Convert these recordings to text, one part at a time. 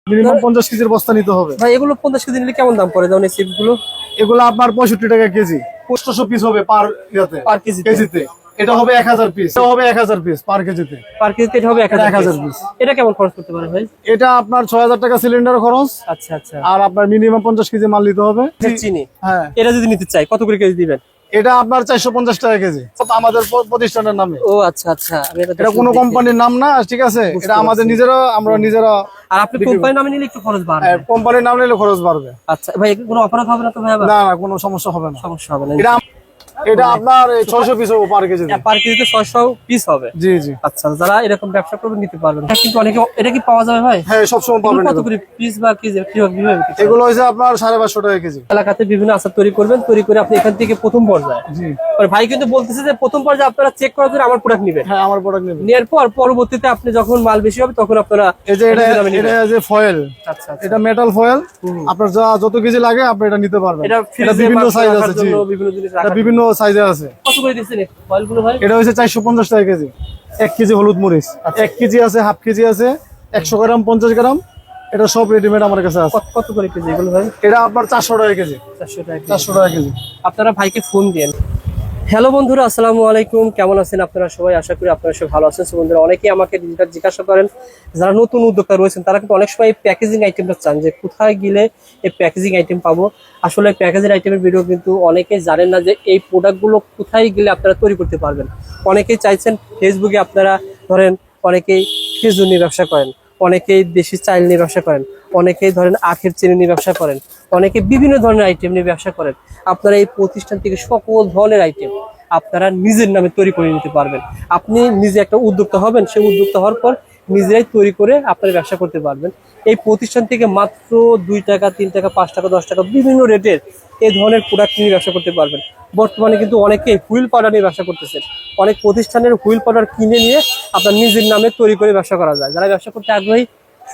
Minimum 50 কেজির বস্তা নিতে হবে। ভাই এগুলো 50 কেজি নিলে কেমন দাম পড়ে যেমন এই চিপস গুলো? এগুলো আপনার 65 টাকা কেজি, 800 পিস হবে পার কেজিতে। এটা হবে 1000 পিস, এটা হবে 1000 পিস পার কেজিতে। এটা হবে 1000 পিস। এটা কেমন খরচ করতে পারে ভাই? এটা আপনার 6000 টাকা সিলিন্ডার খরচ। আচ্ছা আচ্ছা। আর আপনার মিনিমাম 50 কেজি মাল নিতে হবে। চিনি, হ্যাঁ। এটা যদি নিতে চাই কত করে কেজি দিবেন? এটা আপনার 450 টাকা কেজি, আমাদের প্রতিষ্ঠানের নামে। ও আচ্ছা আচ্ছা। এটা কোনো কোম্পানির নাম না, ঠিক আছে? এটা আমাদের নিজেরা, আমরা নিজেরা। আর আপনি কোম্পানির নামে নিলে একটু খরচ বাড়বে। কোম্পানির নাম নিলে খরচ বাড়বে। আচ্ছা ভাই, কোনো অপরাধ হবে না তো ভাই? না না, কোনো সমস্যা হবে না। সমস্যা হবে না। এটা আপনার 600 পিস হবে পার কেজিতে। পার কেজিতে 600 পিস হবে। জি জি। আচ্ছা, যারা এরকম ব্যবসা করবে নিতে পারবেন। কিন্তু অনেকে এটা কি পাওয়া যাবে ভাই? হ্যাঁ, সব সময় পাবেন। কত করে পিস বা কেজি কিভাবে? এগুলো হইছে আপনার 550 টাকা কেজি। এলাকাতে বিভিন্ন আচার তৈরি করবেন, তৈরি করে আপনি এখান থেকে প্রথম পর্যায়ে। জি। আর ভাই কিন্তু বলতেছে যে প্রথম পর্যায়ে আপনারা চেক করার জন্য আমার প্রোডাক্ট নেবেন। হ্যাঁ, আমার প্রোডাক্ট নেবেন। নেয়ার পর পরবর্তীতে আপনি যখন মাল বেশি হবে তখন আপনারা এই যে এটা যে ফয়েল, আচ্ছা আচ্ছা, এটা মেটাল ফয়েল। আপনার যত কেজি লাগে আপনি এটা নিতে পারবেন। এটা বিভিন্ন সাইজ আছে। জি, বিভিন্ন জিনিস এটা বিভিন্ন সাইজে আছে। কত করে দিচ্ছেন ফয়েলগুলো ভাই? এটা হইছে 450 টাকা কেজি। 1 কেজি হলুদ মরিচ, 1 কেজি আছে, হাফ কেজি আছে, 100 গ্রাম, 50 গ্রাম। এটা সব রেডিমেড আমার কাছে আছে। কত করে কেজি এগুলো ভাই? এটা আপনার 400 টাকা কেজি। 400 টাকা কেজি। আপনারা ভাইকে ফোন দেন। হ্যালো বন্ধুরা, আসসালামু আলাইকুম। কেমন আছেন আপনারা সবাই? আশা করি আপনারা সবাই ভালো আছেন। বন্ধুরা, অনেকেই আমাকে জিজ্ঞাসা করেন, যারা নতুন উদ্যোক্তা রয়েছেন তারা কিন্তু অনেক সময় প্যাকেজিং আইটেমটা চান, যে কোথায় গেলে এই প্যাকেজিং আইটেম পাবো। আসলে প্যাকেজিং আইটেমের ভিডিও কিন্তু অনেকেই জানেন না যে এই প্রোডাক্টগুলো কোথায় গেলে আপনারা তৈরি করতে পারবেন। অনেকেই চাইছেন ফেসবুকে, আপনারা ধরেন অনেকেই খেজুর নিয়ে ব্যবসা করেন, অনেকেই দেশি চাল নিয়ে ব্যবসা করেন, অনেকেই ধরেন আখের চিনি নিয়ে ব্যবসা করেন, অনেকে বিভিন্ন ধরনের আইটেম নিয়ে ব্যবসা করেন। আপনারা এই প্রতিষ্ঠান থেকে সকল ধরনের আইটেম আপনারা নিজের নামে তৈরি করে নিতে পারবেন। আপনি নিজে একটা উদ্যোক্তা হবেন, সেই উদ্যোক্তা হওয়ার পর নিজেরাই তৈরি করে আপনারা ব্যবসা করতে পারবেন। এই প্রতিষ্ঠান থেকে মাত্র 2 টাকা, 3 টাকা, 5 টাকা, 10 টাকা বিভিন্ন রেটের এই ধরনের প্রোডাক্ট নিয়ে ব্যবসা করতে পারবেন। বর্তমানে কিন্তু অনেকেই হুইল পাউডার নিয়ে ব্যবসা করতেছেন। অনেক প্রতিষ্ঠানের হুইল পাউডার কিনে নিয়ে আপনার নিজের নামে তৈরি করে ব্যবসা করা যায়। যারা ব্যবসা করতে আগ্রহী,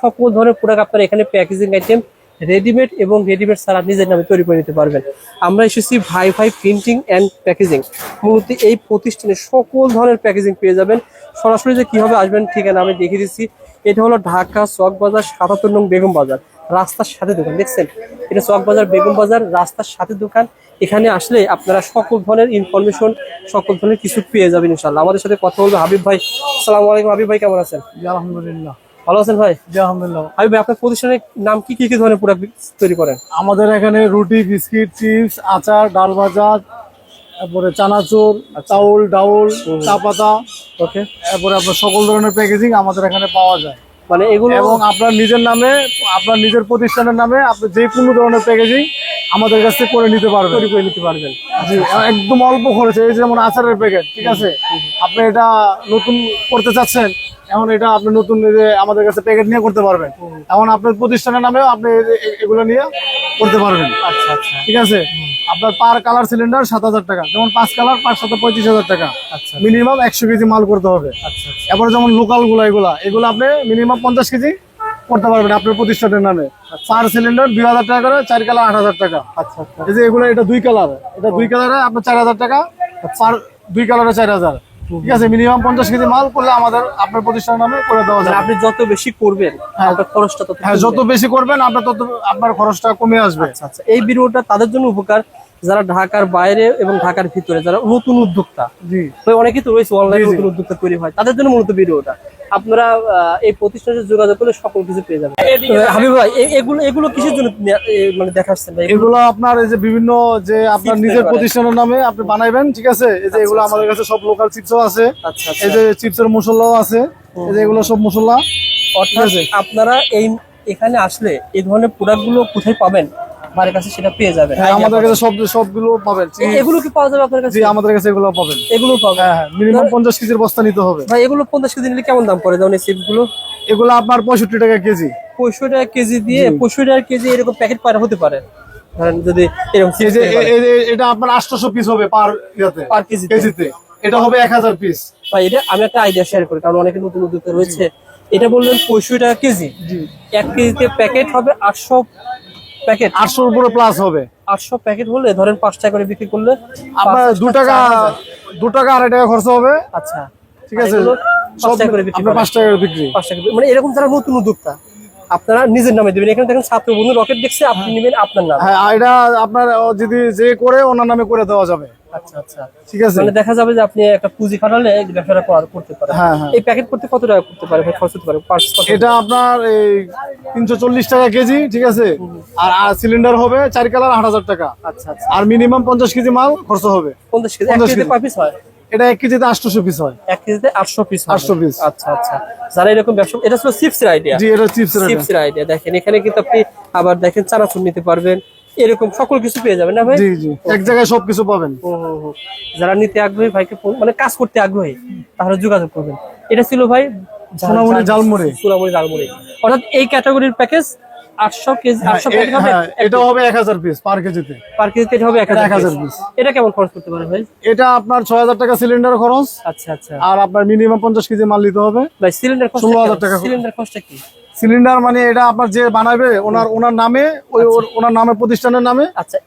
সকল ধরনের প্রোডাক্ট আপনারা এখানে প্যাকেজিং আইটেম রেডিমেড এবং রেডিমেড ছাড়া নিজের নামে তৈরি করে নিতে পারবেন। আমরা এসেছি ভাই প্রিন্টিং অ্যান্ড প্যাকেজিং। মূলত এই প্রতিষ্ঠানে সকল ধরনের প্যাকেজিং পেয়ে যাবেন। সরাসরি যে কিভাবে আসবেন ঠিকানা আমি দেখিয়ে দিচ্ছি। এটা হলো ঢাকা চক বাজার 77 নং বেগম বাজার, রাস্তার সাথে দোকান। দেখছেন, এটা চক বাজার বেগম বাজার, রাস্তার সাথে দোকান। এখানে আসলে আপনারা সকল ধরনের ইনফরমেশন, সকল ধরনের কিছু পেয়ে যাবেন ইনশাআল্লাহ। আমাদের সাথে কথা বলবে হাবিব ভাই। আসসালামু আলাইকুম। হাবিব ভাই কেমন আছেন? আলহামদুলিল্লাহ। ভালো আছেন ভাই? জি আলহামদুলিল্লাহ। হাবিব ভাই, আপনার প্রতিষ্ঠানের নাম কি কি ধরনের প্রোডাক্ট তৈরি করেন? আমাদের এখানে রুটি, বিস্কিট, চিপস, আচার, ডাল ভাজা, তারপরে চানাচুর, চাউল, ডাউল, চা পাতা, ওকে, তারপরে আপনার সকল ধরনের প্যাকেজিং আমাদের এখানে পাওয়া যায়। মানে এগুলো, এবং আপনার নিজের নামে, আপনার নিজের প্রতিষ্ঠানের নামে আপনি যে কোনো ধরনের প্যাকেজিং আমাদের কাছ থেকে করে নিতে পারবেন, তৈরি করে নিতে পারবেন। জি, একদম অল্প খরচে। এই যেমন আচারের প্যাকেট, ঠিক আছে, আপনি এটা নতুন করতে চাচ্ছেন, এখন এটা আপনি নতুন আমাদের কাছে প্যাকেট নিয়ে করতে পারবেন। এখন আপনার প্রতিষ্ঠানের নামেও আপনি এগুলো নিয়ে করতে পারবেন। আচ্ছা আচ্ছা, ঠিক আছে। আপনার পার কালার সিলিন্ডার 7000 টাকা, যেমন 5 কালার 5 7 35,000 টাকা। আচ্ছা, মিনিমাম 100 কেজি মাল করতে হবে। আচ্ছা, এরপরে যেমন লোকাল এগুলো আপনি মিনিমাম 50 কেজি করতে পারবেন আপনার প্রতিষ্ঠানের নামে। পার সিলিন্ডার 2000 টাকা করে, 4 কালার 8000 টাকা। আচ্ছা আচ্ছা। এই যে এগুলো, এটা 2 কালার, এটা 2 কালারে আপনার 4000 টাকা, পার 2 কালারে 4000। ঠিক আছে। মিনিমাম 50 কেজি মাল করলে আমাদের আপনার প্রতিষ্ঠানের নামে করে দেওয়া যায়। আপনি যত বেশি করবেন আপনার খরচটা তত, হ্যাঁ, যত বেশি করবেন আপনার তত আপনার খরচটা কমে আসবে। আচ্ছা আচ্ছা। এই ভিডিওটা তাদের জন্য উপকার যারা ঢাকার বাইরে এবং ঢাকার ভিতরে যারা নতুন উদ্যোক্তা। জি, অনেকেই তো রয়েছে অনলাইনে নতুন উদ্যোক্তা তৈরি হয়, তাদের জন্য মূলত ভিডিওটা। আপনারা এই প্রতিষ্ঠানে যোগাযোগ করলে সকল কিছু পেয়ে যাবেন। হাবিব ভাই, এগুলো কিসের জন্য মানে দেখাচ্ছেন ভাই? এগুলো আপনার এই যে বিভিন্ন যে আপনার নিজের প্রতিষ্ঠানের নামে আপনি বানাইবেন, ঠিক আছে। এই যে এগুলো আমাদের কাছে সব লোকাল চিপসও আছে। আচ্ছা, এই যে চিপসের মশলাও আছে। এই যে এগুলো সব মশলা। অর্থাৎ আপনারা এখানে আসলে এই ধরনের প্রোডাক্টগুলো কোথায় পাবেন? আমার কাছে সেটা পেয়ে যাবেন। হ্যাঁ, আমাদের কাছে সবগুলো পাবেন। এগুলো কি পাওয়া যাবে আপনার কাছে? জি, আমাদের কাছে এগুলো পাবেন। এগুলো পাবেন। হ্যাঁ, মিনিমাম 50 কেজির বস্তা নিতে হবে। ভাই এগুলো 50 কেজি নিলে কেমন দাম পড়ে যেমন এই চিপসগুলো? এগুলো আপনার 65 টাকা কেজি। 65 টাকা কেজি দিয়ে 65 টাকা কেজি এরকম প্যাকেট পার হতে পারে। ধরেন যদি এরকম এটা আপনার 800 পিস হবে পার কেজিতে। এটা হবে 1000 পিস। ভাই এটা আমি একটা আইডিয়া শেয়ার করি, কারণ অনেকে নতুন উদ্যোক্তা রয়েছে। এটা বললেন 65 টাকা কেজি। জি, 1 কেজিতে প্যাকেট হবে 800 প্যাকেট। 800 উপরে প্লাস হবে। 800 প্যাকেট হলে ধরেন 5 টাকা করে বিক্রি করলে আপনার 2 টাকা 2.5 টাকা খরচ হবে। আচ্ছা, ঠিক আছে। 5 টাকা করে বিক্রি, 5 টাকা বিক্রি। 5 টাকা, মানে এরকম যারা নতুন উদ্যোক্তা আপনারা নিজের নামে দিবেন। এখানে দেখেন ছাত্র বন্ধু রকেট দেখছে, আপনি নেবেন আপনার নাম। হ্যাঁ, এটা আপনার যদি যে করে ওনার নামে করে দেওয়া যাবে। আচ্ছা আচ্ছা, ঠিক আছে। মানে দেখা যাবে যে আপনি একটা পুঁজি খাটালে এই ব্যবসাটা করতে পারেন। হ্যাঁ হ্যাঁ। এই প্যাকেট করতে কত টাকা করতে পারে ভাই, খরচ হতে পারে? এটা আপনার এই 340 টাকা কেজি, ঠিক আছে। আর সিলিন্ডার হবে 4 কালার 8000 টাকা। আচ্ছা আচ্ছা, আর মিনিমাম 50 কেজি মাল খরচ হবে। 50 কেজি। 1 কেজিতে কয় পিস হয়? এটা 1 কেজিতে 800 পিস হয়। 1 কেজিতে 800 পিস। 800 পিস। আচ্ছা আচ্ছা, যারা এরকম ব্যবসা, এটা ছিল চিপসের আইডিয়া। জি, এটা চিপসের আইডিয়া। দেখেন এখানে কিন্তু আপনি আবার দেখেন চানাচুর নিতে পারবেন, এরকম সকল কিছু পেয়ে যাবেন না ভাই? জি জি, এক জায়গায় সবকিছু পাবেন। যারা নিতে আগ্রহী ভাইকে মানে কাজ করতে আগ্রহী তাহলে যোগাযোগ করবেন। এটা ছিল ভাই সোনামণি জালমুড়ি। অর্থাৎ এই ক্যাটাগরির প্যাকেজ 800 কেজি, 800 প্যাকেট হবে। এটা হবে 1000 পিস পার কেজিতে। পার কেজিতে এটা হবে 1000 পিস। এটা কেমন খরচ করতে পারে ভাই? এটা আপনার 6000 টাকা সিলিন্ডার খরচ। আচ্ছা আচ্ছা। আর আপনার মিনিমাম 50 কেজি মাল নিতে হবে। ভাই সিলিন্ডার খরচ 16000 টাকা। সিলিন্ডার খরচটা কি? সিলিন্ডার মানে এটা আপনার যে বানাবে ওনার নামে, ওনার নামে, প্রতিষ্ঠানের নামে। আচ্ছা,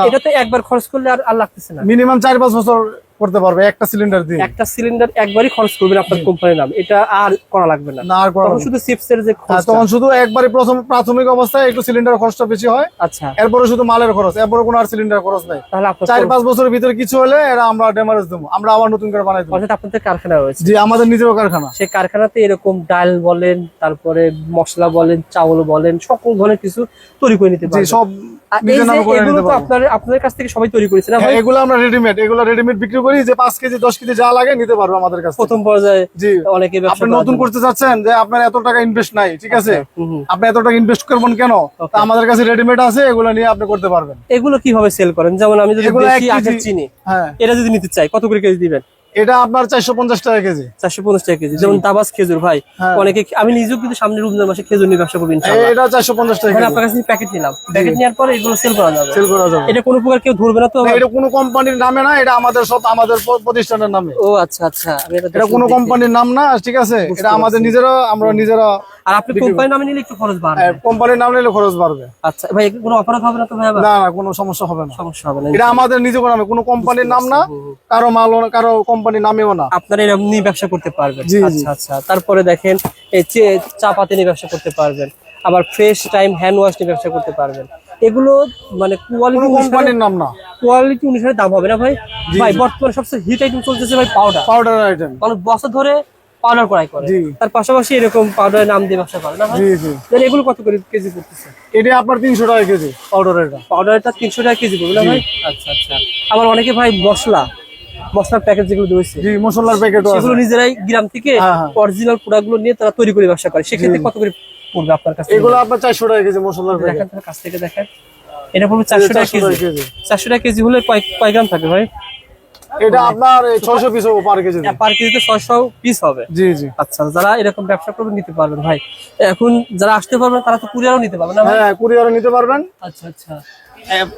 এটা তো একবার খরচ করলে আর লাগতেছে না? মিনিমাম 4-5 বছর করতে পারবে একটা সিলিন্ডার দিয়ে। একটা সিলিন্ডার একবারই খরচ করবেন আপনার কোম্পানির নাম, এটা আর করা লাগবে না। না, আর করা তখন শুধু চিপসের যে খরচ, তখন শুধু একবারে প্রাথমিক অবস্থায় একটু সিলিন্ডার খরচটা বেশি হয়। আচ্ছা, এরপরে শুধু মালের খরচ, এরপরে কোনো আর সিলিন্ডার খরচ নাই। তাহলে আপনার 4-5 বছরের ভিতরে কিছু হলে এরা আমরা ড্যামেজ দেবো, আমরা আবার নতুন করে বানাই দেবো। অর্থাৎ আপনাদের কারখানা রয়েছে? জি, আমাদের নিজেরও কারখানা। সেই কারখানাতে এরকম ডাল বলেন, তারপরে মশলা বলেন, চাউল বলেন, সকল ধরনের কিছু তৈরি করে নিতে পারবেন। সব নিজের নামে করে নিতে পারবো। আপনাদের কাছ থেকে সবাই তৈরি করেছে না ভাই? এগুলো আমরা রেডিমেড বিক্রি করি, যে 5 কেজি 10 কেজি যা লাগে নিতে পারবো আমাদের কাছে প্রথম পর্যায়ে। জি, অনেকে আপনি নতুন করতে চাচ্ছেন যে আপনার এত টাকা ইনভেস্ট নাই, ঠিক আছে, হুম। আপনি এত টাকা ইনভেস্ট করবেন কেন, তা আমাদের কাছে রেডিমেড আছে, এগুলো নিয়ে আপনি করতে পারবেন। এগুলো কিভাবে সেল করেন? যেমন আমি যদি এগুলো বেশি 1 আখের কেজি। চিনি, হ্যাঁ, এটা যদি নিতে চাই কত করে কেজি দিবেন? এটা আপনার 450 টাকা কেজি। 450 টাকা কেজি। যেমন দাবাস খেজুর ভাই, হ্যাঁ। অনেকে, আমি নিজেও কিন্তু সামনে রমজান মাসে খেজুর নিয়ে ব্যবসা করব ইনশাআল্লাহ। এটা 450 টাকা এখন কেজি। আপনার কাছে প্যাকেট নিলাম, প্যাকেট নেওয়ার পরে এগুলো সেল করা যাবে? সেল করা যাবে। এটা কোনো প্রকার কেউ ধরবে না তো? না, এটা কোনো কোম্পানির নামে না, এটা আমাদের প্রতিষ্ঠানের নামে। ও আচ্ছা আচ্ছা, আমি এটা কোনো কোম্পানির নাম না, ঠিক আছে, এটা আমাদের আমরা নিজেরা। আর আপনি কোম্পানির নামে নিলে একটু খরচ বাড়বে? কোম্পানির নাম নিলে খরচ বাড়বে। আচ্ছা ভাই, কোনো অপরাধ হবে না তো ভাই? না না, কোনো সমস্যা হবে না। সমস্যা হবে না, এটা আমাদের নিজের নামে, কোনো কোম্পানির নাম না, কারো মাল, কারো কোম্পানির নামেও না। আপনারা এমনি ব্যবসা করতে পারবেন। জি, জি। আচ্ছা আচ্ছা। তারপরে দেখেন এই চা পাতি নিয়ে ব্যবসা করতে পারবেন, আবার ফ্রেশ টাইম হ্যান্ড ওয়াশ নিয়ে ব্যবসা করতে পারবেন। এগুলো মানে কোনো কোম্পানির নাম না, কোয়ালিটি অনুসারে দাম হবে না ভাই? ভাই বর্তমানে সবচেয়ে হিট আইটেম চলতেছে ভাই পাউডার আইটেম। অনেক বছর ধরে পাউডার করাই করে, জি। তার পাশাপাশি এরকম পাউডারের নাম দিয়ে ব্যবসা করে না ভাই? জি জি। তাহলে এগুলো কত করে কেজি পড়তেছে? এটা আপনার 300 টাকা কেজি পাউডার। এটা পাউডারটা 300 টাকা কেজি পড়বে না ভাই? আচ্ছা আচ্ছা। আবার অনেকে ভাই মশলার প্যাকেট যেগুলো রয়েছে, জি, মশলার প্যাকেটও আছে। সেগুলো নিজেরাই গ্রাম থেকে হ্যাঁ, হ্যাঁ। অরিজিনাল প্রোডাক্ট গুলো নিয়ে তারা তৈরি করে ব্যবসা করে, সেক্ষেত্রে কত করে পড়বে আপনার কাছে? এগুলো আপনার 400 টাকা কেজি মশলার প্যাকেট। দেখেন কাছ থেকে দেখেন, এটা পড়বে 400 টাকা কেজি। 400 টাকা কেজি হলে কয় গ্রাম থাকে ভাই? এটা আপনার 600 পিস হবে পার কেজি। পার কেজিতে 600 পিস হবে। জি জি। আচ্ছা, যারা এরকম ব্যবসা করবে নিতে পারবেন ভাই। এখন যারা আসতে পারবেন তারা তো কুরিয়ারও নিতে পারবেন না ভাই? হ্যাঁ, কুরিয়ারে নিতে পারবেন। আচ্ছা আচ্ছা।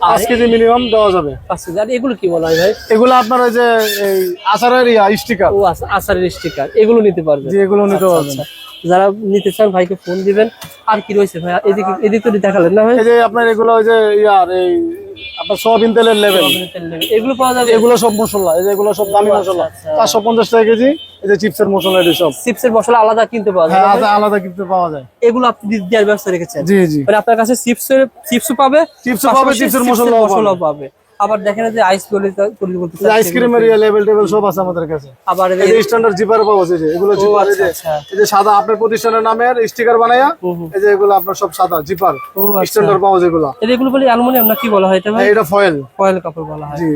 5 কেজি মিনিমাম দেওয়া যাবে। 5 কেজি। আর এগুলো কি বলা হয় ভাই? এগুলো আপনার ওই যে এই আচারের স্টিকার। ও আচারের স্টিকার, এগুলো নিতে পারবেন? জি, এগুলো নিতে পারবেন। যারা নিতে চান ভাইকে ফোন দিবেন। আর কি রয়েছে ভাই? এদিকে তো দেখালেন না ভাই? এই যে আপনার এগুলো ওই যে এই আপনার সয়াবিন তেলের লেভেল, এগুলো পাওয়া যাবে? এগুলো সব মশলা, এই যে এগুলো সব দামি মশলা। 450 টাকা কেজি। এই যে চিপসের মশলা, এটা সব চিপসের মশলা আলাদা কিনতে পাওয়া যায়? হ্যাঁ, আলাদা কিনতে পাওয়া যায়। এগুলো আপনি দেওয়ার ব্যবস্থা রেখেছেন? জি জি। মানে আপনার কাছে চিপসও পাবে, চিপসের মশলাও পাবে। আবার দেখেন যে আইস আইসক্রিমের লেভেল টেবিল সব আছে আমাদের কাছে। আবার এই যে স্ট্যান্ডার্ড জিপার পাওয়া যায়, এগুলো জিপার। এই যে সাদা আপনার প্রতিষ্ঠানের নামের স্টিকার বানায়া, এই যে এগুলো আপনার সব সাদা জিপার স্ট্যান্ডার্ড পাওয়া যায়। এগুলো বলি অ্যালুমিনিয়াম না কি বলা হয় এটা ভাই? এটা ফয়েল কাপড় বলা হয়। জি।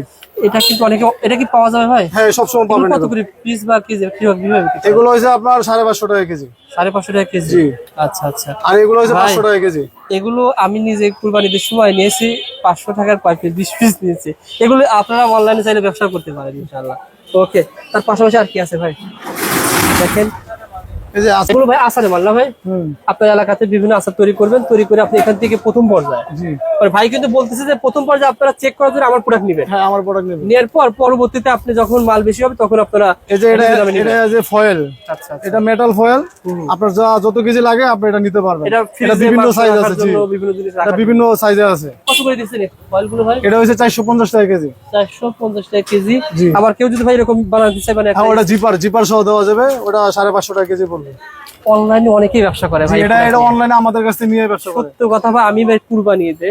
এটা কিন্তু এটা কি পাওয়া যাবে ভাই? হ্যাঁ, সব সময় পাবেন। কত করে পিস বা কেজি কিভাবে? এগুলো হইছে আপনার 550 টাকা কেজি। 550 টাকা কেজি? জি। আচ্ছা আচ্ছা। আর এগুলো হইছে 500 টাকা কেজি। এগুলো আমি নিজে কুরবানির সময় নিয়েছি 500 টাকার 20 পিস নিয়েছি। এগুলো আপনারা অনলাইনে চাইলে ব্যবসা করতে পারেন ইনশাআল্লাহ। ওকে, তার পাশাপাশি আর কি আছে ভাই? দেখেন এই যে এগুলো ভাই আচারের মাল না ভাই? আপনার এলাকাতে বিভিন্ন আচার তৈরি করবেন, তৈরি করে আপনি এখান থেকে প্রথম পর্যায়ে। জি। ভাই কিন্তু বলতেছে যে প্রথম পর্যায়ে আপনারা চেক করার জন্য আমার প্রোডাক্ট নেবেন। হ্যাঁ, আমার প্রোডাক্ট নেবেন। নেওয়ার পর পরবর্তীতে আপনি যখন মাল বেশি হবে তখন আপনারা এই যে এটা যে ফয়েল, আচ্ছা এটা মেটাল ফয়েল। আপনার যত কেজি লাগে আপনি এটা নিতে পারবেন। এটা বিভিন্ন সাইজ আছে। জি, বিভিন্ন জিনিস এটা বিভিন্ন সাইজে আছে। কত করে দিচ্ছেন ফয়েলগুলো ভাই? এটা হইছে 450 টাকা কেজি। 450 টাকা কেজি। জি। আবার কেউ যদি ভাই এরকম বানাতে চায়, মানে ওটা জিপার সহ দেওয়া যাবে, ওটা 550 টাকা কেজি পড়বে। অনলাইনে অনেকেই ব্যবসা করে ভাই। এটা অনলাইনে আমাদের কাছ থেকে নিয়ে ব্যবসা করে। সত্য কথা ভাই, আমি ভাই কুরবানি ঈদে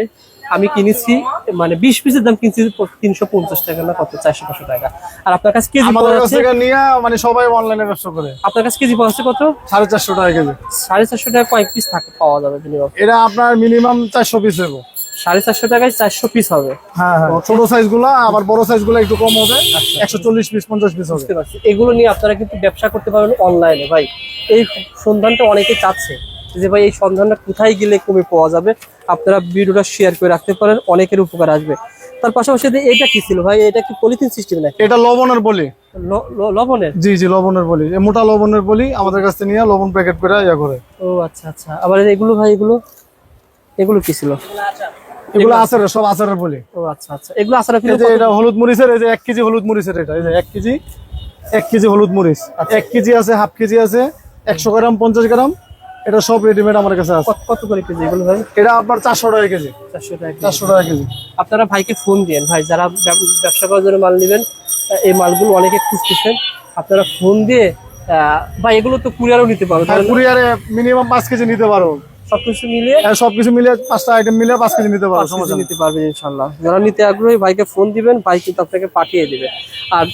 আমি কিনেছি, মানে 20 পিসের দাম কিনছি 350 টাকা না কত, 400-500 টাকা। আর আপনার কাছে কেজি আমাদের পাওয়া কাছ যাচ্ছে, থেকে নিয়ে মানে সবাই অনলাইনে ব্যবসা করে। আপনার কাছে কেজি পাওয়া যাচ্ছে কত? 450 টাকা কেজি। 450 টাকা কয়েক পিস থাকে পাওয়া যাবে মিনিমাম? এটা আপনার মিনিমাম 400 পিস হবে। 450 টাকায় 400 পিস হবে। হ্যাঁ হ্যাঁ, ছোট সাইজ গুলা, আবার বড় সাইজ গুলা একটু কম হবে, 140 পিস 50 পিস হবে। বুঝতে পারছি। এগুলো নিয়ে আপনারা কিন্তু ব্যবসা করতে পারবেন অনলাইনে ভাই। এই সন্ধানটা অনেকে চাচ্ছে যে ভাই এই সন্ধানটা কোথায় গেলে কমে পাওয়া যাবে, আপনারা ভিডিওটা শেয়ার করে রাখতে পারেন, অনেকের উপকার আসবে। তার পাশাপাশি এটা কি ছিল ভাই? এটা কি পলিথিন সিস্টেম নাকি? এটা লবণের বলি। লবণের? জি জি, লবণের বলি, এই মোটা লবণের বলি আমাদের কাছ থেকে নিয়ে লবণ প্যাকেট করে ইয়া করে। ও আচ্ছা আচ্ছা। আবার এগুলো ভাই, এগুলো কি ছিল? এগুলো আচারের, সব আচারের বলি। ও আচ্ছা আচ্ছা। এগুলো আসার এই যে এটা হলুদ মরিচের, এই যে 1 কেজি হলুদ মরিচের, এটা এই যে 1 কেজি হলুদ মরিচ। 1 কেজি আছে, হাফ কেজি আছে, 100 গ্রাম, 50 গ্রাম, এটা সব রেডিমেড আমার কাছে আছে। কত করে কেজি এগুলো ভাই? এটা আপনার 400 টাকা কেজি। 400 টাকা। 400 টাকা কেজি। আপনারা ভাইকে ফোন দিন ভাই, যারা ব্যবসা করার জন্য মাল নেবেন, এই মালগুলো অনেকে খুঁজতেছেন, আপনারা ফোন দিয়ে ভাই এগুলো তো কুরিয়ারও নিতে পারো, কুরিয়ারে মিনিমাম 5 কেজি নিতে পারো। সবকিছু মিলিয়ে সবকিছু মিলিয়ে 5টা আইটেম মিলিয়ে 5 কেজি নিতে পারো, সমস্যা নেই। নিতে পারবেন ইনশাল্লাহ। যারা নিতে আগ্রহী ভাইকে ফোন দিবেন, ভাই কিন্তু আপনাকে পাঠিয়ে দিবে। আর